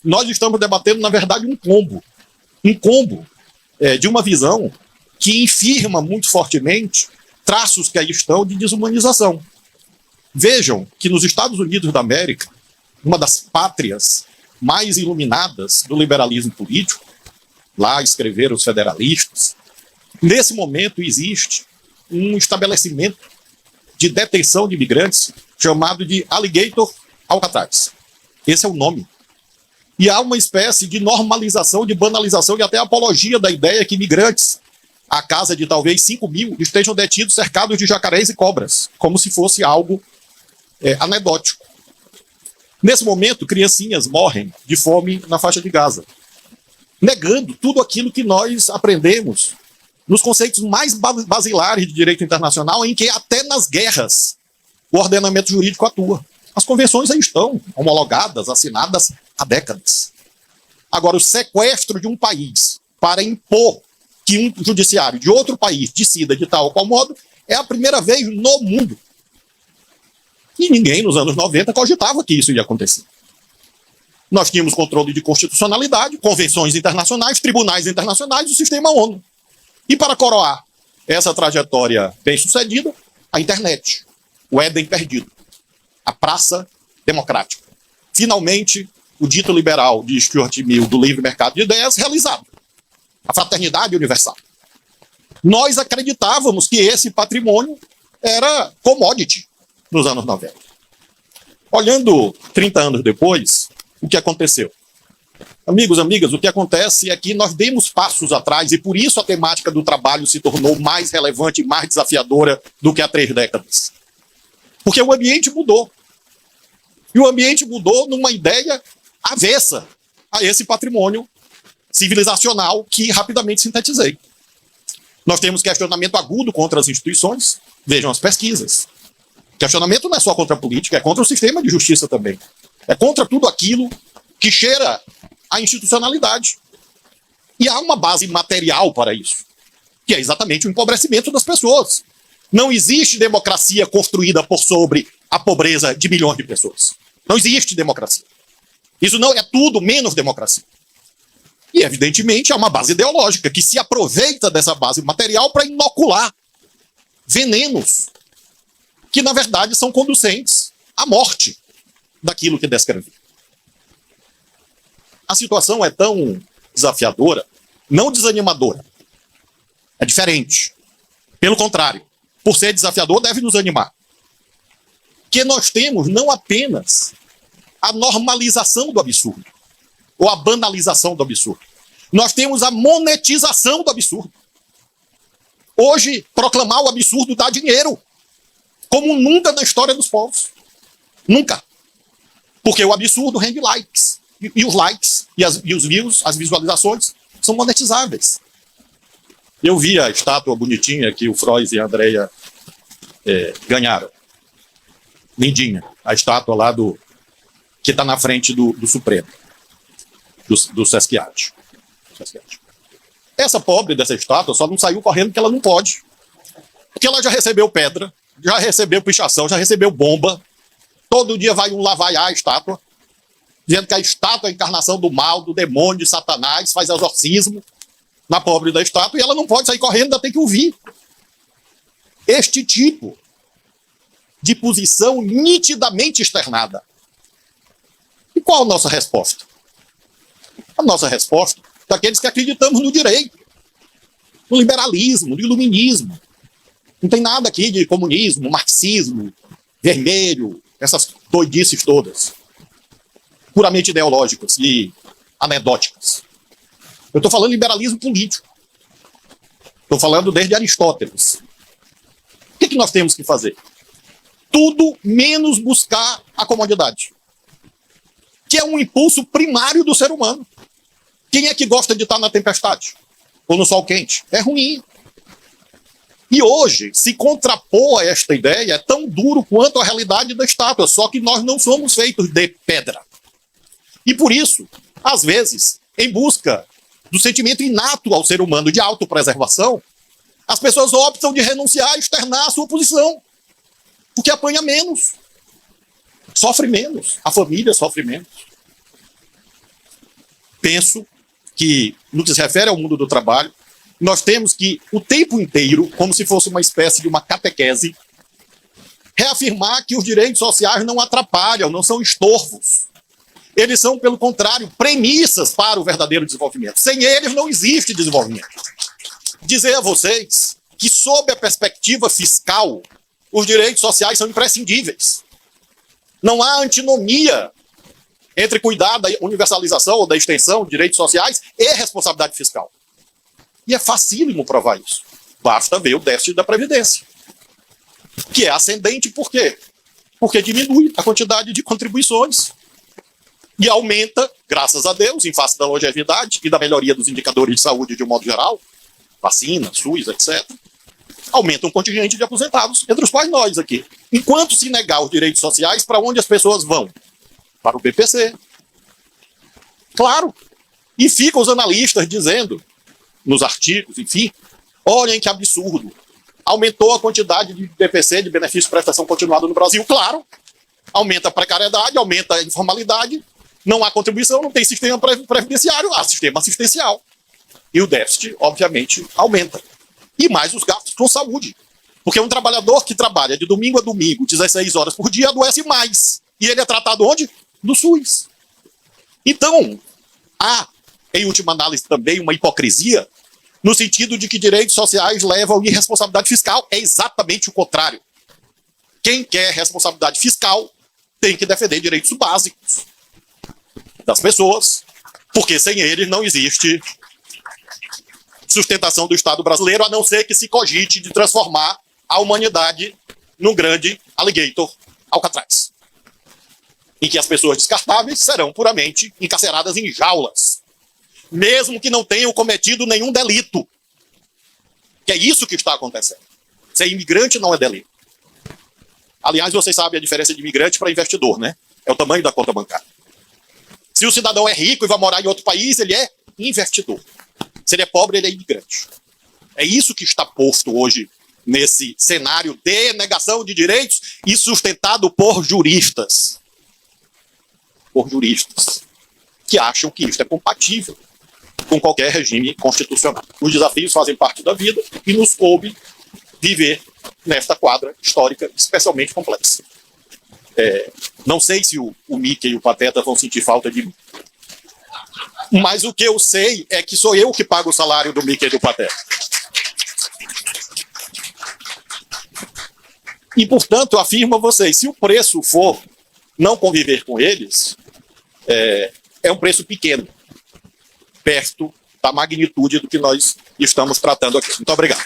Nós estamos debatendo, na verdade, um combo de uma visão que infirma muito fortemente traços que aí estão de desumanização. Vejam que nos Estados Unidos da América, uma das pátrias mais iluminadas do liberalismo político, lá escreveram os federalistas, nesse momento existe um estabelecimento de detenção de imigrantes chamado de Alligator Alcatraz. Esse é o nome. E há uma espécie de normalização, de banalização e até apologia da ideia que imigrantes, à casa de talvez 5 mil, estejam detidos cercados de jacarés e cobras, como se fosse algo anedótico. Nesse momento, criancinhas morrem de fome na faixa de Gaza, negando tudo aquilo que nós aprendemos nos conceitos mais basilares de direito internacional, em que até nas guerras o ordenamento jurídico atua. As convenções aí estão homologadas, assinadas há décadas. Agora, o sequestro de um país para impor que um judiciário de outro país decida de tal ou qual modo é a primeira vez no mundo. E ninguém, nos anos 90, cogitava que isso ia acontecer. Nós tínhamos controle de constitucionalidade, convenções internacionais, tribunais internacionais e o sistema ONU. E para coroar essa trajetória bem-sucedida, a internet, o Éden perdido, a praça democrática. Finalmente, o dito liberal de Stuart Mill do livre mercado de ideias realizado. A fraternidade universal. Nós acreditávamos que esse patrimônio era commodity nos anos 90. Olhando 30 anos depois, o que aconteceu? Amigos, amigas, o que acontece é que nós demos passos atrás e por isso a temática do trabalho se tornou mais relevante e mais desafiadora do que há 3 décadas. Porque o ambiente mudou. E o ambiente mudou numa ideia avessa a esse patrimônio civilizacional que rapidamente sintetizei. Nós temos questionamento agudo contra as instituições. Vejam as pesquisas. Questionamento não é só contra a política, é contra o sistema de justiça também. É contra tudo aquilo que cheira a institucionalidade. E há uma base material para isso, que é exatamente o empobrecimento das pessoas. Não existe democracia construída por sobre a pobreza de milhões de pessoas. Não existe democracia. Isso não é tudo menos democracia. E, evidentemente, há uma base ideológica que se aproveita dessa base material para inocular venenos que, na verdade, são conducentes à morte daquilo que descrevi. A situação é tão desafiadora, não desanimadora. É diferente. Pelo contrário, por ser desafiador, deve nos animar. Que nós temos não apenas a normalização do absurdo, ou a banalização do absurdo. Nós temos a monetização do absurdo. Hoje, proclamar o absurdo dá dinheiro, como nunca na história dos povos. Nunca. Porque o absurdo rende likes. E os likes, e os views, as visualizações, são monetizáveis. Eu vi a estátua bonitinha que o Frois e a Andrea ganharam. Lindinha. A estátua lá que está na frente do Supremo. Do Sesquiate. Essa pobre dessa estátua só não saiu correndo porque ela não pode. Porque ela já recebeu pedra, já recebeu pichação, já recebeu bomba. Todo dia vai um lá vaiar a estátua, dizendo que a estátua é a encarnação do mal, do demônio, de Satanás, faz exorcismo na pobre da estátua, e ela não pode sair correndo, ainda tem que ouvir. Este tipo de posição nitidamente externada. E qual a nossa resposta? A nossa resposta daqueles que acreditamos no direito, no liberalismo, no iluminismo. Não tem nada aqui de comunismo, marxismo, vermelho, essas doidices todas, puramente ideológicas e anedóticas. Eu estou falando liberalismo político. Estou falando desde Aristóteles. O que nós temos que fazer? Tudo menos buscar a comodidade, que é um impulso primário do ser humano. Quem é que gosta de estar na tempestade? Ou no sol quente? É ruim. E hoje, se contrapor a esta ideia é tão duro quanto a realidade da estátua, só que nós não somos feitos de pedra. E por isso, às vezes, em busca do sentimento inato ao ser humano de autopreservação, as pessoas optam de renunciar a externar a sua posição, porque apanha menos, sofre menos, a família sofre menos. penso que, no que se refere ao mundo do trabalho, nós temos que, o tempo inteiro, como se fosse uma espécie de uma catequese, reafirmar que os direitos sociais não atrapalham, não são estorvos. Eles são, pelo contrário, premissas para o verdadeiro desenvolvimento. Sem eles não existe desenvolvimento. Dizer a vocês que, sob a perspectiva fiscal, os direitos sociais são imprescindíveis. Não há antinomia entre cuidar da universalização ou da extensão de direitos sociais e responsabilidade fiscal. E é facílimo provar isso. Basta ver o déficit da Previdência, que é ascendente por quê? Porque diminui a quantidade de contribuições e aumenta, graças a Deus, em face da longevidade e da melhoria dos indicadores de saúde de um modo geral, vacina, SUS, etc., aumenta um contingente de aposentados, entre os quais nós aqui. Enquanto se negar os direitos sociais, para onde as pessoas vão? Para o BPC. Claro. E ficam os analistas dizendo, nos artigos, enfim, olhem que absurdo. Aumentou a quantidade de BPC, de benefício de prestação continuada no Brasil. Claro. Aumenta a precariedade, aumenta a informalidade, não há contribuição, não tem sistema previdenciário, há sistema assistencial. E o déficit, obviamente, aumenta. E mais os gastos com saúde. Porque um trabalhador que trabalha de domingo a domingo, 16 horas por dia, adoece mais. E ele é tratado onde? No SUS. Então, há, em última análise, também uma hipocrisia, no sentido de que direitos sociais levam à irresponsabilidade fiscal. É exatamente o contrário. Quem quer responsabilidade fiscal tem que defender direitos básicos das pessoas, porque sem eles não existe sustentação do Estado brasileiro, a não ser que se cogite de transformar a humanidade num grande alligator Alcatraz, em que as pessoas descartáveis serão puramente encarceradas em jaulas, mesmo que não tenham cometido nenhum delito. Que é isso que está acontecendo. Ser imigrante não é delito. Aliás, vocês sabem a diferença de imigrante para investidor, né? É o tamanho da conta bancária. Se o cidadão é rico e vai morar em outro país, ele é investidor. Se ele é pobre, ele é imigrante. É isso que está posto hoje nesse cenário de negação de direitos e sustentado por juristas. Por juristas que acham que isso é compatível com qualquer regime constitucional. Os desafios fazem parte da vida e nos coube viver nesta quadra histórica especialmente complexa. Não sei se o Mickey e o Pateta vão sentir falta de mim. Mas o que eu sei é que sou eu que pago o salário do Mickey e do Pateta. E, portanto, eu afirmo a vocês, se o preço for não conviver com eles, é um preço pequeno, perto da magnitude do que nós estamos tratando aqui. Muito obrigado.